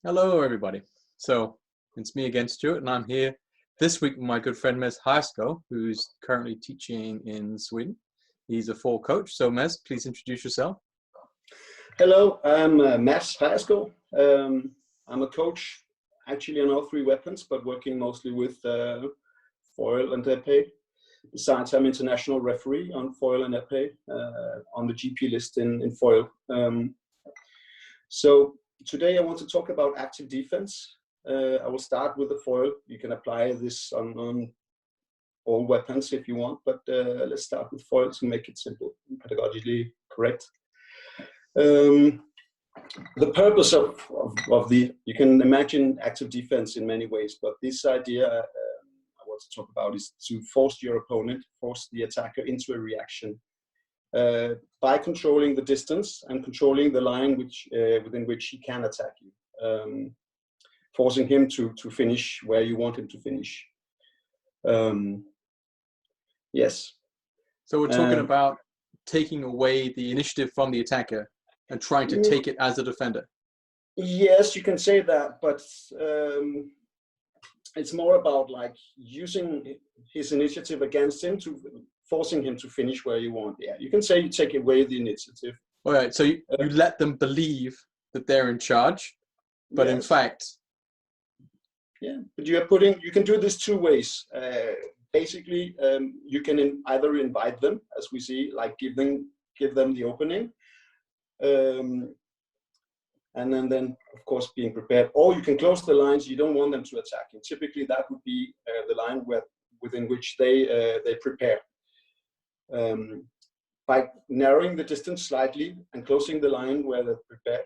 Hello, everybody. So it's me again, Stuart, and I'm here this week with my good friend Mads Hejrskov, who's currently teaching in Sweden. He's a fall coach. So Mads, please introduce yourself. Hello, I'm Mads Hejrskov. I'm a coach actually on all three weapons, but working mostly with foil and epee. Besides, I'm international referee on foil and epee on the GP list in foil. So today I want to talk about active defense. I will start with the foil. You can apply this on all weapons if you want, but let's start with foil to make it simple and pedagogically correct. The purpose of the, you can imagine active defense in many ways, but this idea I want to talk about is to force your opponent, force the attacker into a reaction by controlling the distance and controlling the line within which he can attack you, forcing him to finish where you want him to finish. Yes. So we're talking about taking away the initiative from the attacker and trying to take it as a defender. Yes, you can say that, but it's more about like using his initiative against him, to forcing him to finish where you want. Yeah, you can say you take away the initiative. All right, so you let them believe that they're in charge, but yes, in fact, yeah. But you can do this two ways. Basically, you can either invite them, as we see, like give them the opening. And then of course being prepared, or you can close the lines you don't want them to attack, and typically that would be the line within which they prepare. By narrowing the distance slightly and closing the line where they prepare,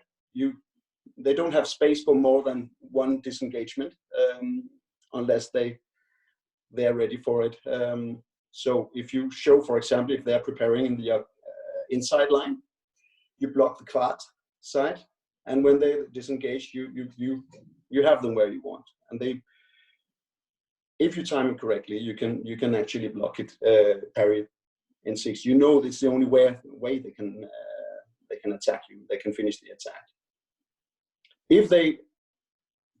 they don't have space for more than one disengagement, unless they're ready for it. So if you show, for example, if they're preparing in the inside line, you block the quad side, and when they disengage, you have them where you want. And if you time it correctly, you can actually block it, parry in 6. You know it's the only way they can attack you. They can finish the attack. If they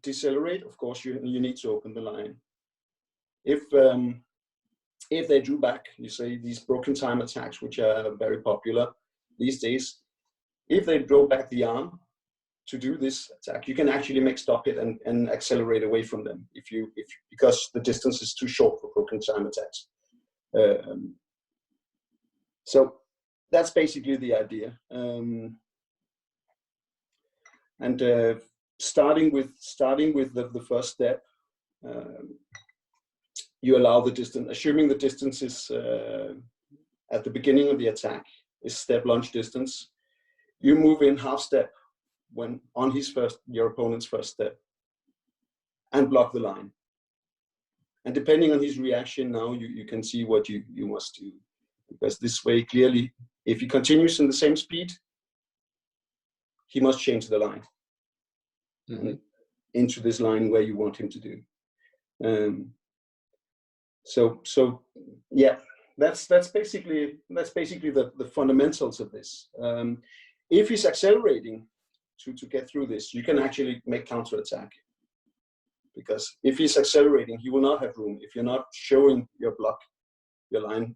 decelerate, of course, you need to open the line. If they drew back, you say these broken time attacks, which are very popular these days. If they draw back the arm to do this attack, you can actually stop it and accelerate away from them because the distance is too short for broken time attacks. So that's basically the idea. Starting with the first step, you allow the distance, assuming the distance is at the beginning of the attack is step lunge distance. You move in half step when on your opponent's first step, and block the line. And depending on his reaction now, you can see what you must do, because this way clearly, if he continues in the same speed, he must change the line into this line where you want him to do. So yeah, that's basically the fundamentals of this. If he's accelerating to get through this, you can actually make counterattack, because if he's accelerating, he will not have room. If you're not showing your line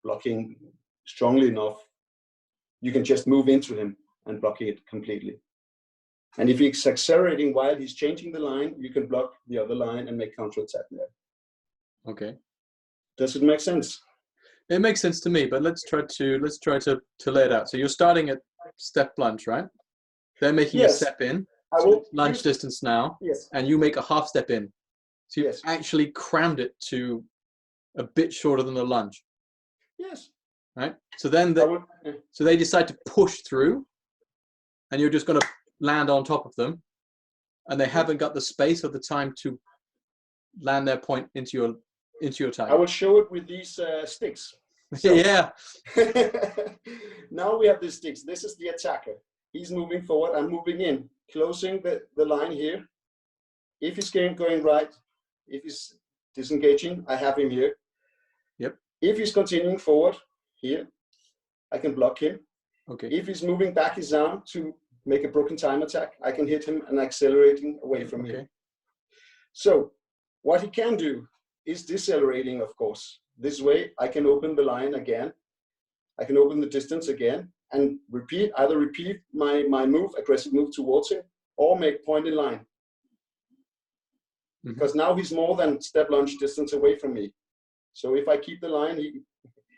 blocking strongly enough, you can just move into him and block it completely. And if he's accelerating while he's changing the line, you can block the other line and make counterattack there. Okay. Does it make sense? It makes sense to me, but let's try to lay it out. So you're starting at step lunge, right? They're making a step in, lunge distance now, and you make a half step in. So you actually crammed it to a bit shorter than the lunge. Yes. Right? So then so they decide to push through, and you're just going to land on top of them, and they haven't got the space or the time to land their point into your target. I will show it with these sticks. So, yeah. Now we have these sticks. This is the attacker. He's moving forward. I'm moving in, closing the line here. If he's going right, if he's disengaging, I have him here. Yep. If he's continuing forward here, I can block him. Okay. If he's moving back his arm to make a broken time attack. I can hit him and accelerating away from him. So what he can do is decelerating, of course. This way I can open the line again. I can open the distance again and either repeat my move, aggressive move towards him, or make point in line. Because now he's more than step lunge distance away from me. So if I keep the line,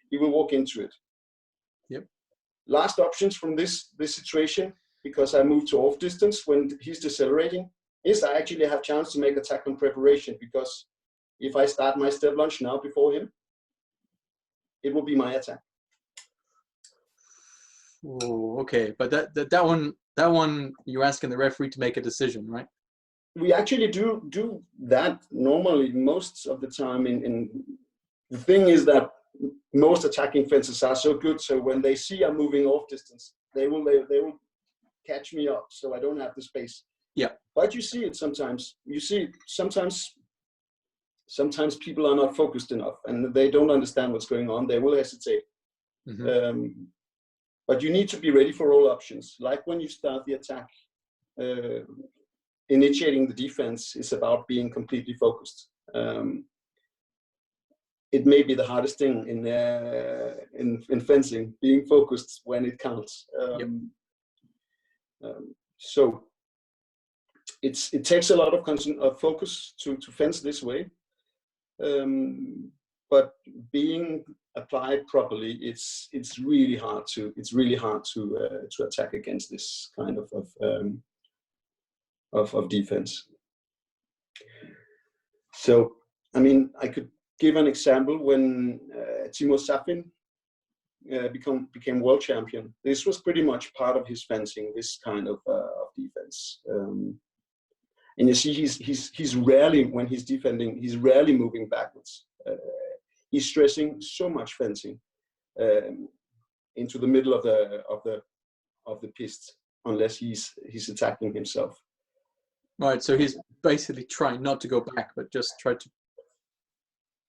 he will walk into it. Yep. Last options from this situation, because I move to off distance when he's decelerating, is I actually have chance to make attack on preparation, because if I start my step lunge now before him, it will be my attack. Oh, okay. But that one, you're asking the referee to make a decision, right? We actually do that normally most of the time. The thing is that most attacking fences are so good, so when they see I'm moving off distance, they will catch me up, so I don't have the space. Yeah. But you see it sometimes. You see it sometimes people are not focused enough and they don't understand what's going on. They will hesitate. But you need to be ready for all options. Like when you start the attack, initiating the defense is about being completely focused. It may be the hardest thing in fencing, being focused when it counts. So it takes a lot of focus to fence this way. But being applied properly, it's really hard to attack against this kind of defense. So I mean, I could give an example when Timo Safin became world champion. This was pretty much part of his fencing, this kind of defense. And you see, he's rarely, when he's defending, he's rarely moving backwards. He's stressing so much fencing into the middle of the piste, unless he's attacking himself. Right. So he's basically trying not to go back, but just try to.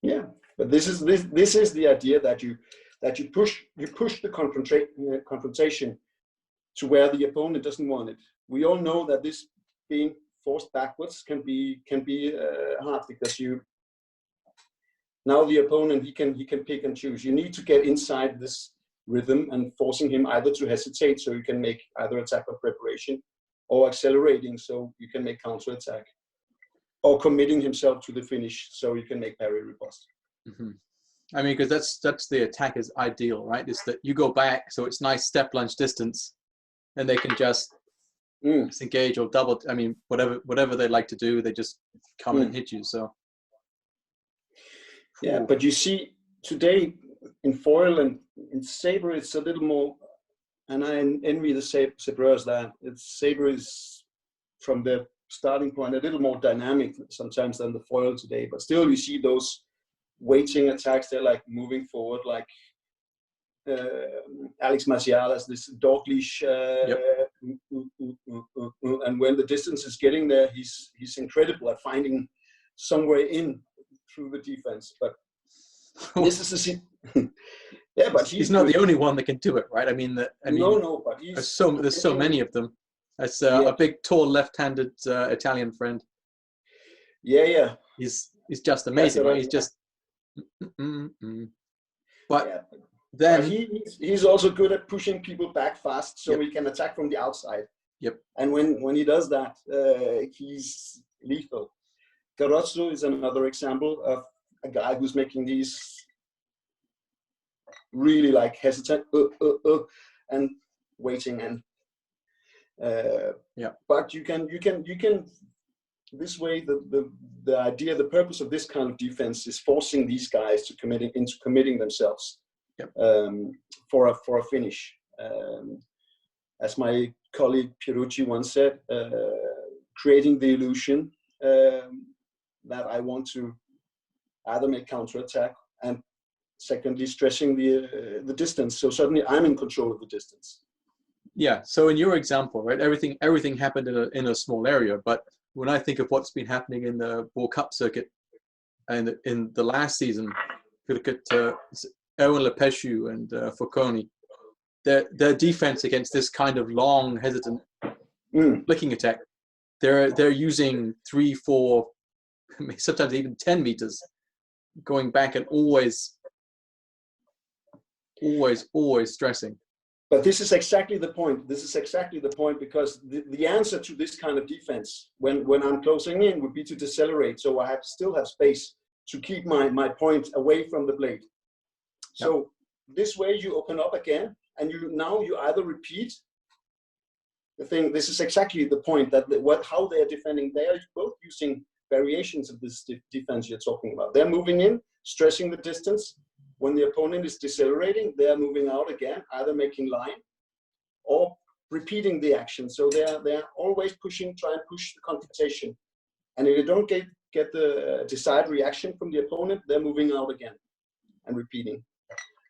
Yeah, but this is the idea that you push the confrontation to where the opponent doesn't want it. We all know that this being forced backwards can be hard, because now the opponent he can pick and choose. You need to get inside this rhythm and forcing him either to hesitate so you can make either attack or preparation, or accelerating so you can make counter attack, or committing himself to the finish so you can make parry riposte. I mean, because that's the attacker's ideal, right? Is that you go back, so it's nice step lunge distance, and they can just disengage or double. I mean, whatever they like to do, they just come and hit you. So yeah, but you see today in foil and in saber, it's a little more, and I envy the sabreurs that saber is from the starting point a little more dynamic sometimes than the foil today. But still, you see those waiting attacks. They're like moving forward, like Alex Marcial, this dog leash, and when the distance is getting there, he's incredible at finding somewhere in through the defense. But this is yeah, but he's not the only one that can do it, right? I mean, but there's so many of them. That's a big, tall, left-handed Italian friend. Yeah. He's just amazing. Right? He's just. But then he's also good at pushing people back fast, so he can attack from the outside. Yep. And when he does that, he's lethal. Carozzo is another example of a guy who's making these really like hesitant and waiting and but you can this way the idea, the purpose of this kind of defense is forcing these guys to committing themselves for a finish. As my colleague Pierucci once said, creating the illusion that I want to either make counterattack, and secondly stressing the distance, so suddenly I'm in control of the distance. Yeah. So in your example, right, everything happened in a small area. But when I think of what's been happening in the World Cup circuit and in the last season, if you look at Erwin Lepescu and Foconi, their defense against this kind of long, hesitant flicking attack, they're using 3, 4, sometimes even 10 meters, going back and always stressing. But this is exactly the point. This is exactly the point, because the answer to this kind of defense, when I'm closing in, would be to decelerate, so I still have space to keep my point away from the blade. So this way you open up again, and you either repeat the thing. This is exactly the point, that how they are defending. They are both using variations of this defense you're talking about. They're moving in, stressing the distance. When the opponent is decelerating, they are moving out again, either making line or repeating the action. So they're always trying to push the confrontation. And if you don't get the desired reaction from the opponent, they're moving out again and repeating.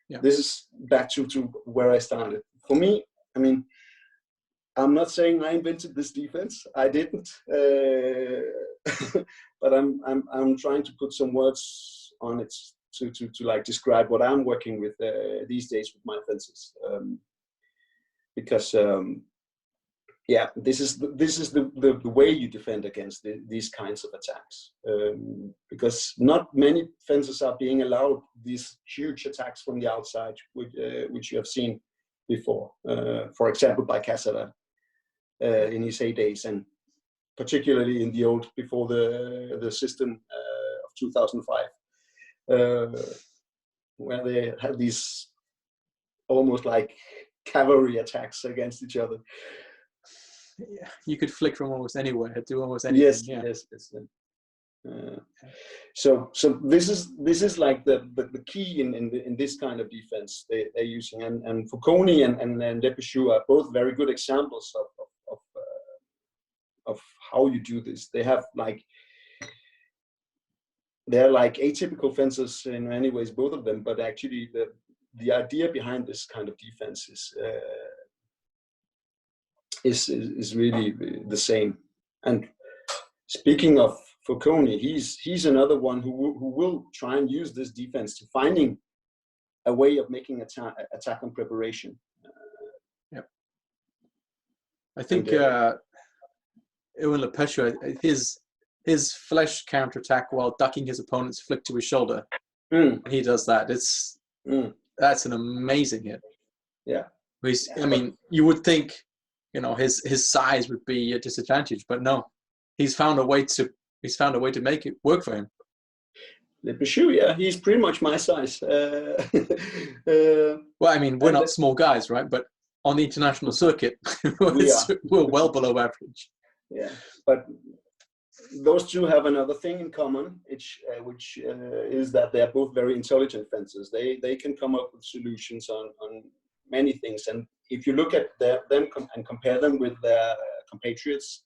Yeah. This is back to where I started. For me, I mean, I'm not saying I invented this defense. I didn't, but I'm trying to put some words on it to like describe what I'm working with these days with my fences, because this is the way you defend against these kinds of attacks, because not many fences are being allowed these huge attacks from the outside, which you have seen before, for example by Cassava in his heydays, and particularly in the old, before the system of 2005. Where they had these almost like cavalry attacks against each other. Yeah, you could flick from almost anywhere, do almost anything. Yes. So this is like the key in this kind of defense they're using, and Foucault and Lepichou are both very good examples of how you do this. They're like atypical fences in many ways, both of them, but actually the idea behind this kind of defense is really the same. And speaking of Foucault, he's another one who will try and use this defense to finding a way of making attack on preparation. I think Erwin Lepichou, his flesh counterattack while ducking his opponent's flick to his shoulder. He does that. That's an amazing hit. Yeah. I mean, you would think, his size would be a disadvantage, but no, he's found a way to make it work for him. Lepichou, he's pretty much my size. Well, I mean, we're not small guys, right? But on the international circuit, we're well below average. Yeah, but those two have another thing in common, which is that they are both very intelligent fencers. They can come up with solutions on many things. And if you look at them and compare them with their compatriots,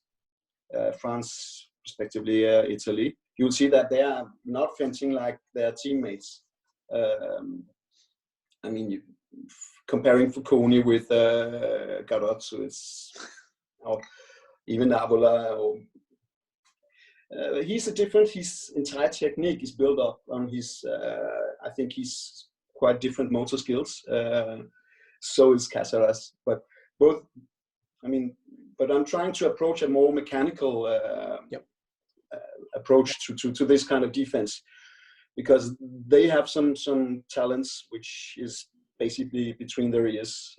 France, respectively Italy, you'll see that they are not fencing like their teammates. I mean, comparing Foucault with Garozzo, or even Avola, or his entire technique is built up on his, I think he's quite different motor skills. So is Caceres, but I'm trying to approach a more mechanical approach to this kind of defense, because they have some talents which is basically between their ears,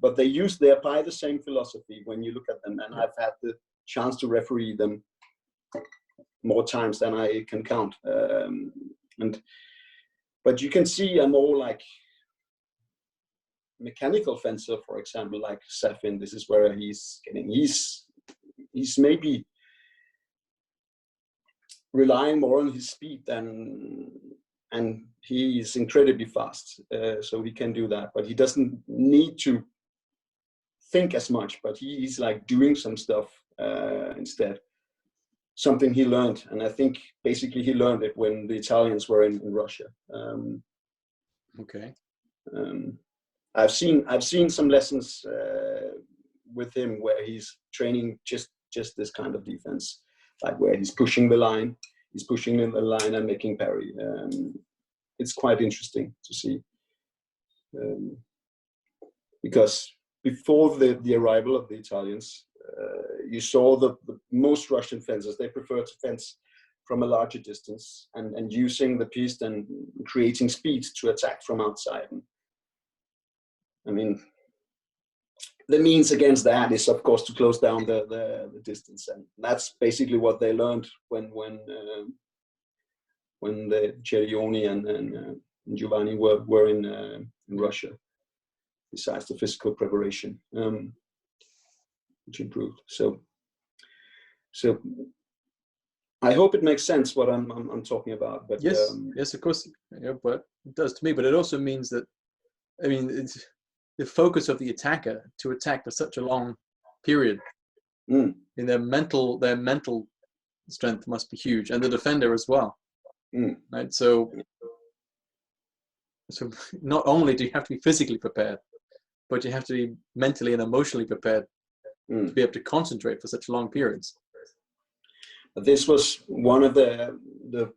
but they apply the same philosophy when you look at them, and I've had the chance to referee them more times than I can count, but you can see a more like mechanical fencer, for example, like Safin. This is where he's maybe relying more on his speed and he is incredibly fast, so he can do that, but he doesn't need to think as much, but he's like doing some stuff instead, something he learned. And I think basically he learned it when the Italians were in Russia. Okay. I've seen some lessons with him where he's training just this kind of defense, like where he's pushing the line and making parry. It's quite interesting to see. because before the arrival of the Italians, you saw the most Russian fencers, they prefer to fence from a larger distance and using the piste and creating speed to attack from outside. And, I mean, the means against that is, of course, to close down the distance, and that's basically what they learned when the Cerioni and Giovanni were in Russia. Besides the physical preparation, which improved. So I hope it makes sense what I'm talking about. But yes, of course, yeah, but it does to me. But it also means that, I mean, it's the focus of the attacker to attack for such a long period. In their mental strength must be huge, and the defender as well. Right. So not only do you have to be physically prepared, but you have to be mentally and emotionally prepared to be able to concentrate for such long periods. This was one of the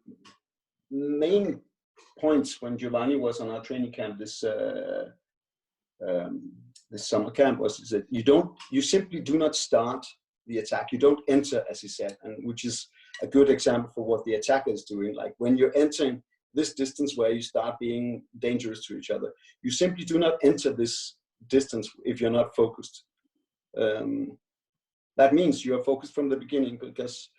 main points when Giovanni was on our training camp this summer camp, was that you simply do not start the attack. You don't enter, as he said, and which is a good example for what the attacker is doing. Like when you're entering this distance where you start being dangerous to each other, you simply do not enter this distance if you're not focused. That means you are focused from the beginning, because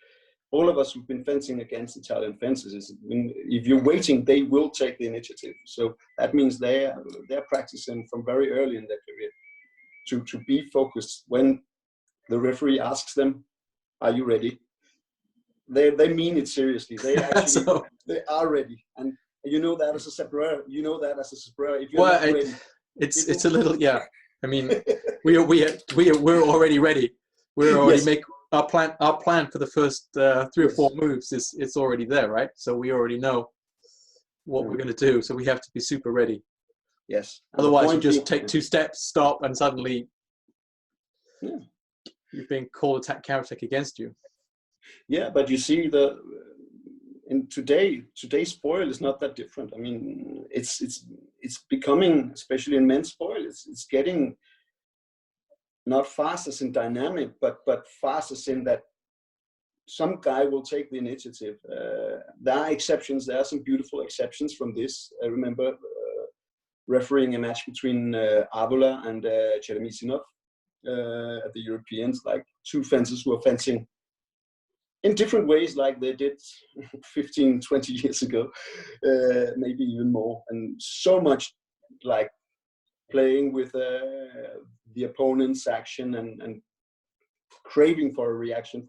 all of us who've been fencing against Italian fencers, if you're waiting, they will take the initiative. So that means they're practicing from very early in their career to be focused. When the referee asks them, "Are you ready?" They mean it seriously. They actually they are ready, and you know that as a separer. You know that as a separer. If you're not ready, it's a little, yeah. I mean, we're already ready. We're already make our plan for the first 3 or 4 moves it's already there, right? So we already know what we're going to do. So we have to be super ready. Yes. Otherwise, you just take 2 steps, stop, and suddenly you're being called counter attack against you. Yeah, but you see in today's spoil is not that different. I mean, it's becoming, especially in men's spoil, it's getting not fast as in dynamic, but fast as in that some guy will take the initiative. There are exceptions. There are some beautiful exceptions from this. I remember refereeing a match between Avola and Cheremisinov at the Europeans, like 2 fencers who were fencing in different ways like they did 15, 20 years ago, maybe even more. And so much like playing with the opponent's action and craving for a reaction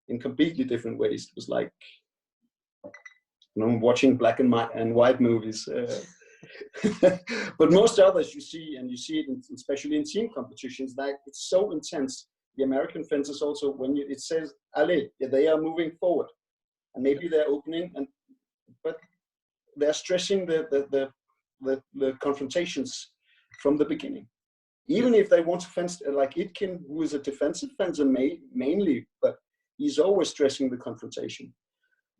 in completely different ways. It was like, watching black and white movies. But most others you see it especially in team competitions, like it's so intense. The American fencers also, when it says allez, they are moving forward, and maybe they're opening, but they're stressing the confrontations from the beginning. Even if they want to fence, like Itkin, who is a defensive fencer mainly, but he's always stressing the confrontation.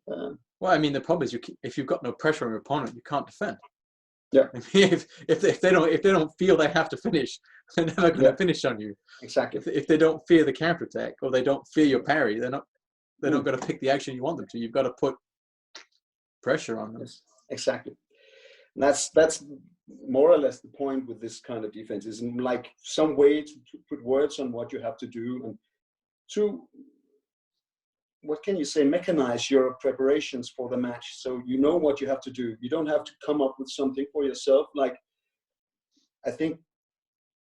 Well, I mean, the problem is if you've got no pressure on your opponent, you can't defend. Yeah. If they don't feel they have to finish, they're never going to finish on you. Exactly. If they don't fear the counterattack or they don't fear your parry, they're not going to pick the action you want them to. You've got to put pressure on them. Yes, exactly. And that's more or less the point with this kind of defense, is like some way to put words on what you have to do and to, what can you say, mechanize your preparations for the match, so you know what you have to do. You don't have to come up with something for yourself. Like, I think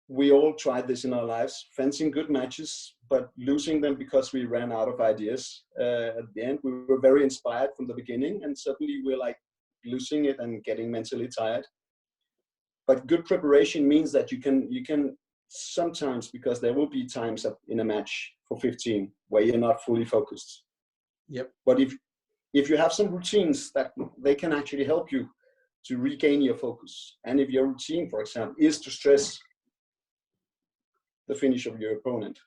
we all tried this in our lives, fencing good matches, but losing them because we ran out of ideas. At the end, we were very inspired from the beginning, and suddenly we're like losing it and getting mentally tired. But good preparation means that you can sometimes, because there will be times in a match for 15 where you're not fully focused. Yep. But if you have some routines, that they can actually help you to regain your focus. And if your routine, for example, is to stress the finish of your opponent,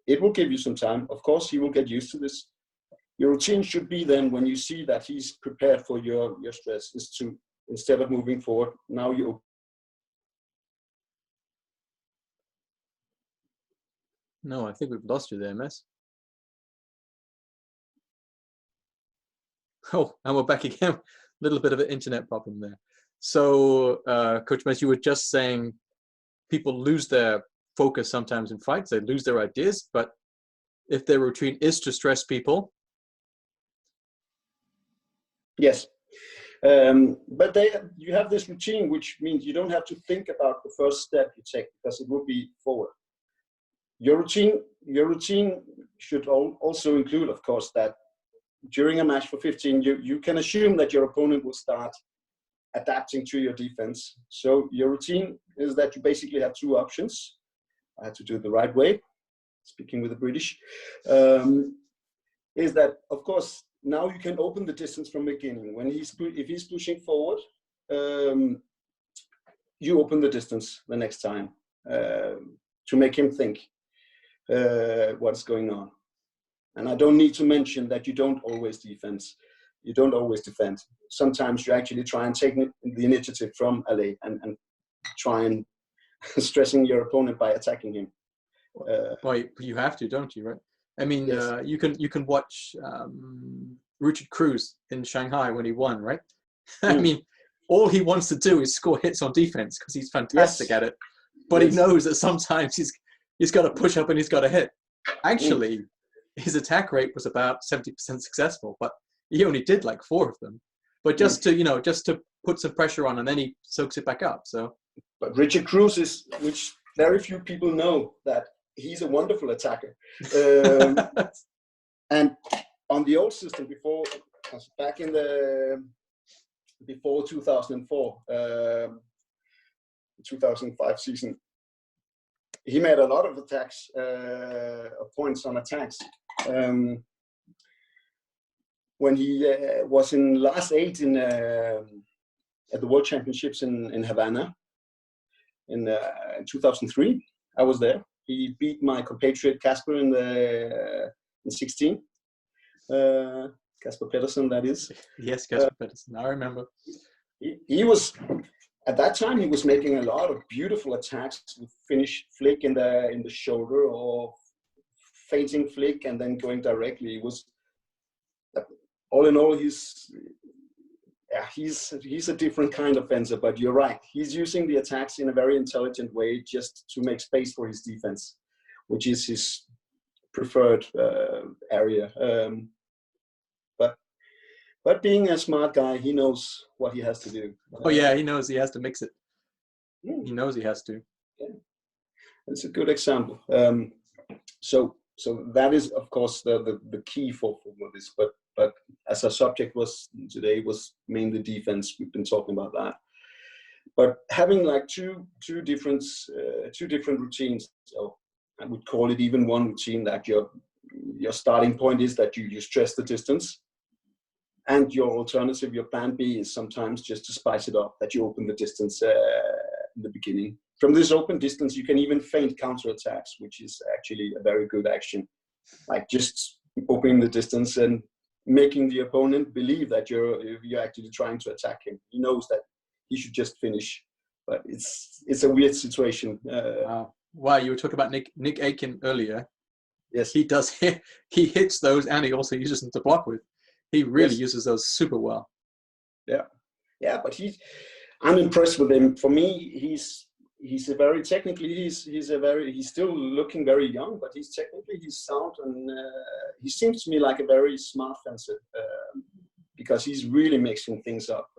it will give you some time. Of course, he will get used to this. Your routine should be then, when you see that he's prepared for your stress, is to, instead of moving forward, now you No, I think we've lost you there, Mads. Oh, and we're back again. A little bit of an internet problem there. So, Coach Mads, you were just saying people lose their focus sometimes in fights. They lose their ideas, but if their routine is to stress people. Yes. But you have this routine, which means you don't have to think about the first step you take, because it will be forward. Your routine should also include, of course, that during a match for 15, you can assume that your opponent will start adapting to your defense. So your routine is that you basically have two options. I had to do it the right way, speaking with the British, is that, of course, now you can open the distance from the beginning. If he's pushing forward, you open the distance the next time to make him think what's going on. And I don't need to mention that you don't always defend. You don't always defend. Sometimes you actually try and take the initiative from LA and try and stressing your opponent by attacking him. Well, you have to, don't you? Right? I mean, yes. You can watch Richard Cruz in Shanghai when he won, right? I mean, all he wants to do is score hits on defense because he's fantastic at it. But he knows that sometimes he's got to push up and he's got to hit. Actually, his attack rate was about 70% successful, but he only did like 4 of them. But just to put some pressure on, and then he soaks it back up. So, but Richard Cruz is, which very few people know, that he's a wonderful attacker. And on the old system before 2004, 2005 season, he made a lot of attacks, points on attacks. When he was in last 8 at the World Championships in Havana in 2003, I was there. He beat my compatriot Casper in 16. Casper Pedersen, that is. Yes, Casper Pedersen. I remember. He was, at that time, he was making a lot of beautiful attacks with finish flick in the shoulder, or feinting flick and then going directly. It was, all in all, he's a different kind of fencer. But you're right, he's using the attacks in a very intelligent way, just to make space for his defense, which is his preferred area. But being a smart guy, he knows what he has to do. Oh yeah, he knows he has to mix it. He knows he has to. Yeah. It's a good example. So that is, of course, the key for this. But as our subject today was mainly defense, we've been talking about that. But having like two different routines, so I would call it even one routine, that your starting point is that you stress the distance. And your alternative, your plan B, is sometimes just to spice it up, that you open the distance in the beginning. From this open distance, you can even feint counterattacks, which is actually a very good action. Like just opening the distance and making the opponent believe that you're actually trying to attack him. He knows that he should just finish, but it's a weird situation. Wow, you were talking about Nick Aiken earlier. Yes, he does. He hits those, and he also uses them to block with. He really uses those super well. Yeah, but I'm impressed with him. For me, he's still looking very young, but he's sound, and he seems to me like a very smart fencer, because he's really mixing things up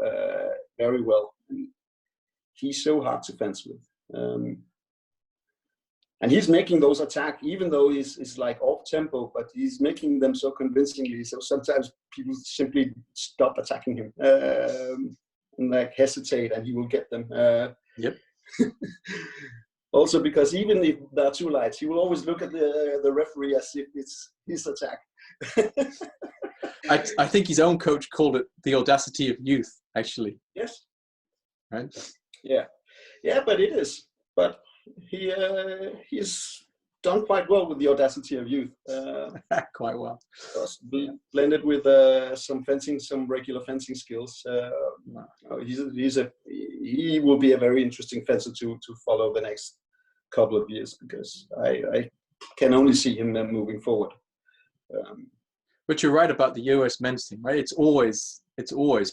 very well. And he's so hard to fence with. And he's making those attacks, even though he's like off tempo, but he's making them so convincingly. So sometimes people simply stop attacking him and like hesitate, and he will get them. Yep. Also, because even if there are 2 lights, he will always look at the referee as if it's his attack. I think his own coach called it the audacity of youth, actually. Yes. Right. Yeah, but it is. But he's done quite well with the audacity of youth. Quite well. Blended with some regular fencing skills. He will be a very interesting fencer to follow the next couple of years, because can only see him moving forward. But you're right about the US men's team, right? It's always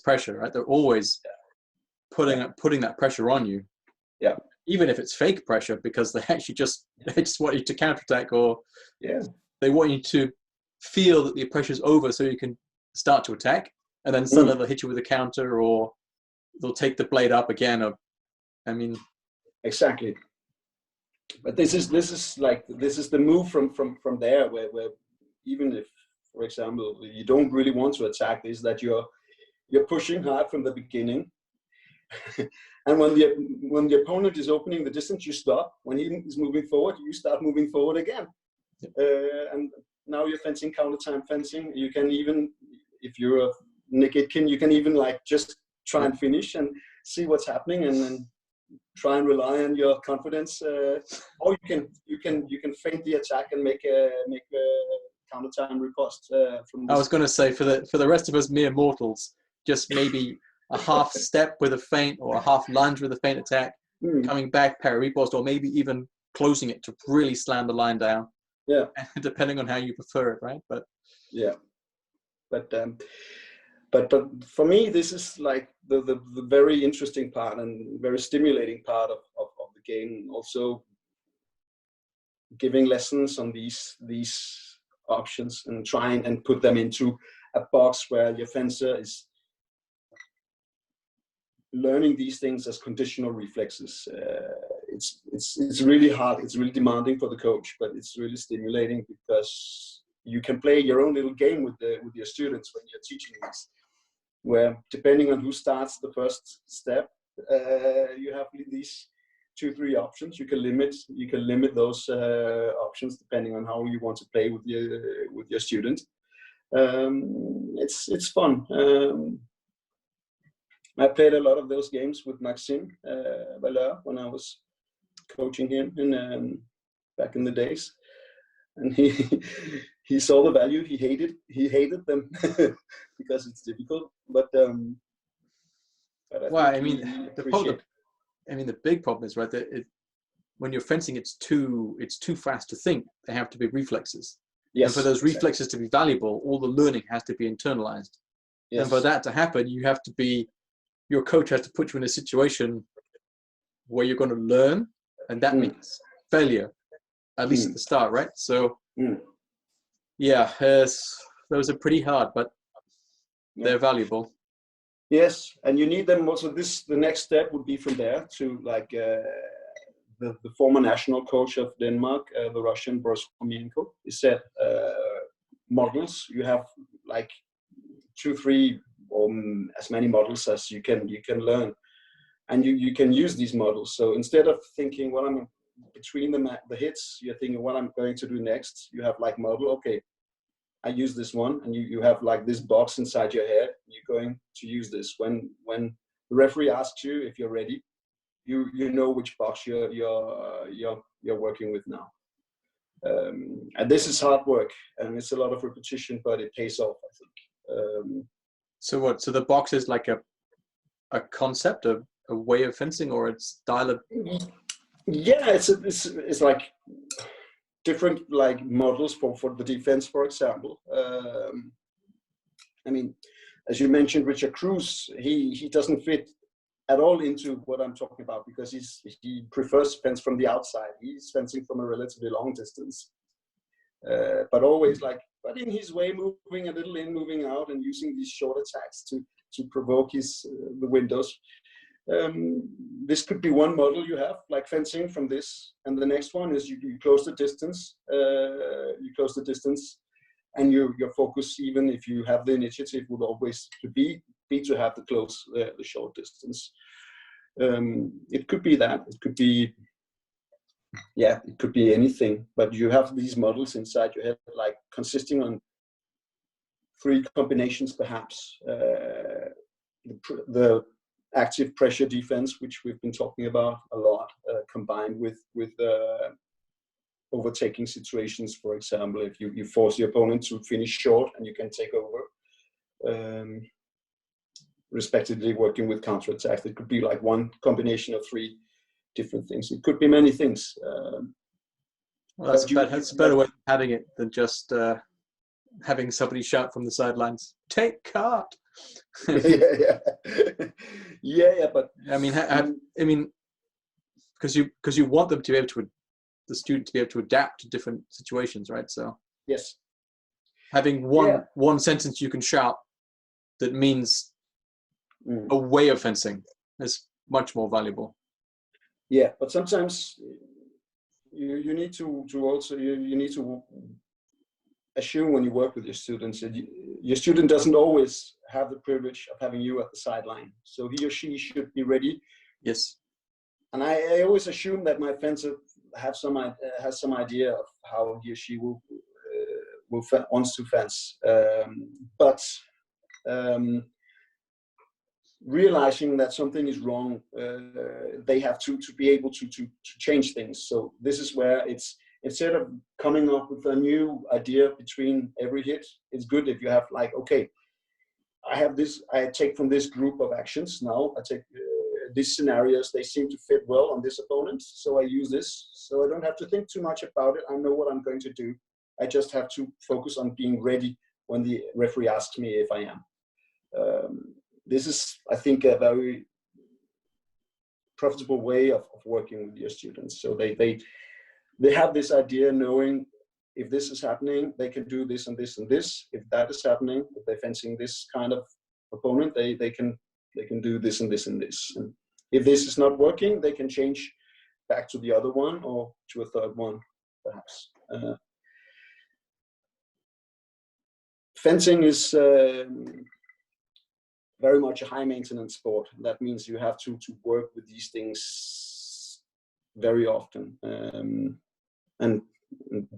pressure, right? They're always putting that pressure on you. Yeah. Even if it's fake pressure, because they just want you to counterattack, or they want you to feel that the pressure's over so you can start to attack, and then suddenly they'll hit you with a counter, or they'll take the blade up again. Or, I mean, exactly. But this is the move from there, where even if, for example, you don't really want to attack, is that you're pushing hard from the beginning. And when the opponent is opening the distance, you stop. When he is moving forward, you start moving forward again. And now you're fencing, counter time fencing. You can even, if you're a Nick Itkin, you can even like just try and finish and see what's happening, and then try and rely on your confidence. Or you can feint the attack and make a counter time riposte. I was going to say, for the rest of us mere mortals, just maybe a half step with a feint, or a half lunge with a feint attack, coming back, parry riposte, or maybe even closing it to really slam the line down. Yeah. Depending on how you prefer it, right? But yeah. But for me, this is like the very interesting part and very stimulating part of the game. Also giving lessons on these options and trying and put them into a box where your fencer is learning these things as conditional reflexes. It's really hard. It's really demanding for the coach, but it's really stimulating, because you can play your own little game with your students when you're teaching this, where depending on who starts the first step, you have these 2-3 options. You can limit those options depending on how you want to play with your student. It's fun. I played a lot of those games with Maxime Valeur when I was coaching him back in the days, and he saw the value. He hated them because it's difficult. But I mean, the big problem is, right, that when you're fencing, it's too fast to think. They have to be reflexes. Yes, and for those reflexes to be valuable, all the learning has to be internalized. Yes. And for that to happen, your coach has to put you in a situation where you're going to learn, and that means failure, at least at the start, right? So, those are pretty hard, but they're valuable. Yes, and you need them also. The next step would be from there to like the former national coach of Denmark, the Russian Boris Fomenko. He said models. You have like 2-3 or as many models as you can learn, and you can use these models. So instead of thinking what I'm between the hits, you're thinking what I'm going to do next. You have like model. Okay, I use this one, and you have like this box inside your head. You're going to use this when the referee asks you if you're ready. You know which box you're working with now. And this is hard work, and it's a lot of repetition, but it pays off, I think. So what? So the box is like a concept, a way of fencing, or a style of? Yeah, it's like different like models for the defense, for example. I mean, as you mentioned, Richard Cruz, he doesn't fit at all into what I'm talking about, because he prefers to fence from the outside. He's fencing from a relatively long distance, but always but in his way, moving a little in, moving out, and using these short attacks to provoke the windows. This could be one model you have, like fencing from this, and the next one is you close the distance. And your focus, even if you have the initiative, would always be to have the short distance. It could be that. It could be, it could be anything. But you have these models inside your head, like consisting on 3 combinations, perhaps. The active pressure defense, which we've been talking about a lot, combined with overtaking situations. For example, if you force the opponent to finish short and you can take over, respectively working with counterattacks. It could be like one combination of 3 different things. It could be many things. Well, that's a better way of having it than just having somebody shout from the sidelines, "Take cart." yeah. But I mean, because you want them to be able to, the student to be able to adapt to different situations, right? So yes, having one sentence you can shout that means a way of fencing is much more valuable. Yeah, but sometimes you need to also you need to assume when you work with your students that your student doesn't always have the privilege of having you at the sideline, so he or she should be ready. Yes. And I always assume that my fencer has some idea of how he or she wants to fence, but realizing that something is wrong, they have to be able to change things. So this is where it's, instead of coming up with a new idea between every hit, it's good if you have like, okay, I have this, I take from this group of actions, now I take these scenarios, they seem to fit well on this opponent, so I use this, so I don't have to think too much about it. I know what I'm going to do. I just have to focus on being ready when the referee asks me if I am. This is, I think, a very profitable way of working with your students. So they have this idea, knowing if this is happening, they can do this and this and this. If that is happening, if they're fencing this kind of opponent, they can do this and this and this. And if this is not working, they can change back to the other one or to a third one, perhaps. Fencing is very much a high maintenance sport. That means you have to work with these things very often. And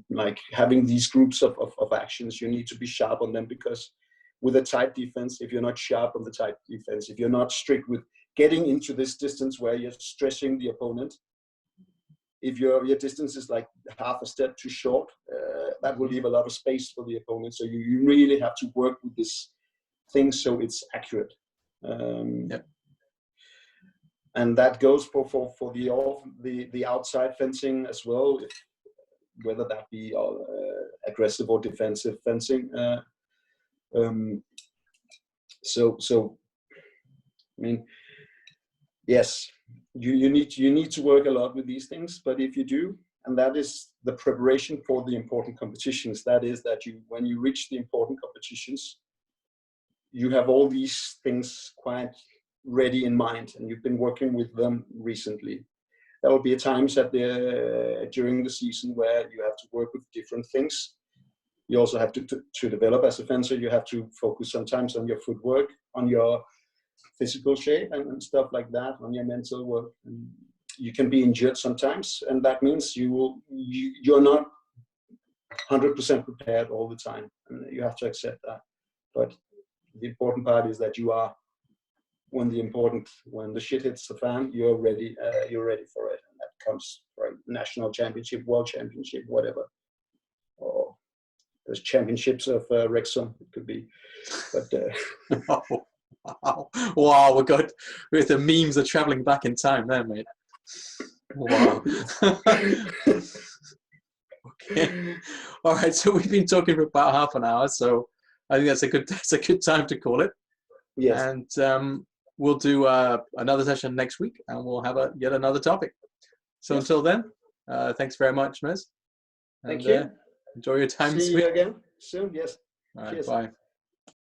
like having these groups of actions, you need to be sharp on them, because with a tight defense, if you're not sharp on the tight defense, if you're not strict with getting into this distance where you're stressing the opponent, if your distance is like half a step too short, that will leave a lot of space for the opponent. So you really have to work with this thing so it's accurate. Yep. And that goes for the outside fencing as well, whether that be aggressive or defensive fencing. So I mean, yes, you need to work a lot with these things, but if you do, and that is the preparation for the important competitions, that is that when you reach the important competitions, you have all these things quite ready in mind, and you've been working with them recently. There will be times during the season where you have to work with different things. You also have to develop as a fencer. You have to focus sometimes on your footwork, on your physical shape and stuff like that, on your mental work. And you can be injured sometimes, and that means you're not 100% prepared all the time, and you have to accept that. But the important part is that you are, when the shit hits the fan, you're ready for it. And that comes for a national championship, world championship, whatever. Or there's championships of Wrexham, it could be. But wow, we're good. With the memes are traveling back in time there, mate. Wow. Okay. All right. So we've been talking for about half an hour, so I think that's a good time to call it. Yes. And we'll do another session next week, and we'll have yet another topic. So yes. Until then, thanks very much, Mads. Thank you. Enjoy your time. See you again soon. Yes. All right. Cheers. Bye.